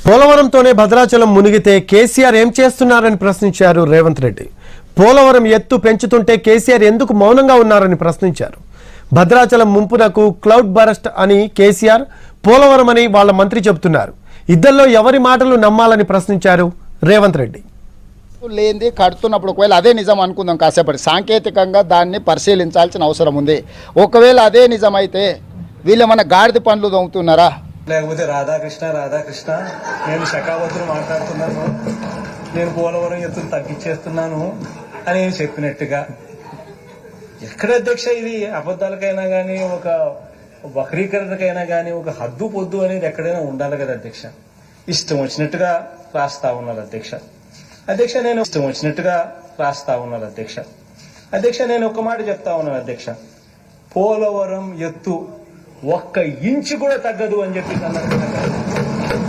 పోలవరంతోనే భద్రాచలం మునిగితే కేసీఆర్ ఏం చేస్తున్నారని ప్రశ్నించారు రేవంత్ రెడ్డి. పోలవరం ఎత్తు పెంచుతుంటే కేసీఆర్ ఎందుకు మౌనంగా ఉన్నారని ప్రశ్నించారు. భద్రాచలం ముంపునకు క్లౌడ్ బరస్ట్ అని కేసీఆర్, పోలవరం అని వాళ్ళ మంత్రి చెబుతున్నారు. ఇద్దరిలో ఎవరి మాటలు నమ్మాలని ప్రశ్నించారు రేవంత్ రెడ్డి. లేనిది కడుతున్నప్పుడు ఒకవేళ అదే నిజం అనుకుందాం, కాసేపటి సాంకేతికంగా దాన్ని పరిశీలించాల్సిన అవసరం ఉంది. ఒకవేళ అదే నిజమైతే వీళ్ళు మన గాడిద పనులు దొంగతున్నారా? లేకపోతే రాధాకృష్ణ నేను శకావతులు మాట్లాడుతున్నాను, నేను పోలవరం ఎత్తులు తగ్గించేస్తున్నాను అని చెప్పినట్టుగా ఎక్కడ అధ్యక్ష ఇది అబద్ధాలకైనా కానీ ఒక వక్రీకరణకైనా కానీ ఒక హద్దు పొద్దు అనేది ఎక్కడైనా ఉండాలి కదా అధ్యక్ష. ఇష్టం వచ్చినట్టుగా రాస్తా ఉన్నారు అధ్యక్ష. నేను ఇష్టం వచ్చినట్టుగా రాస్తా ఉన్నారు అధ్యక్ష. నేను ఒక్క మాట చెప్తా ఉన్నాను అధ్యక్ష, పోలవరం ఎత్తు 1 ఇంచు కూడా తగ్గదు అని చెప్పి అన్నారు.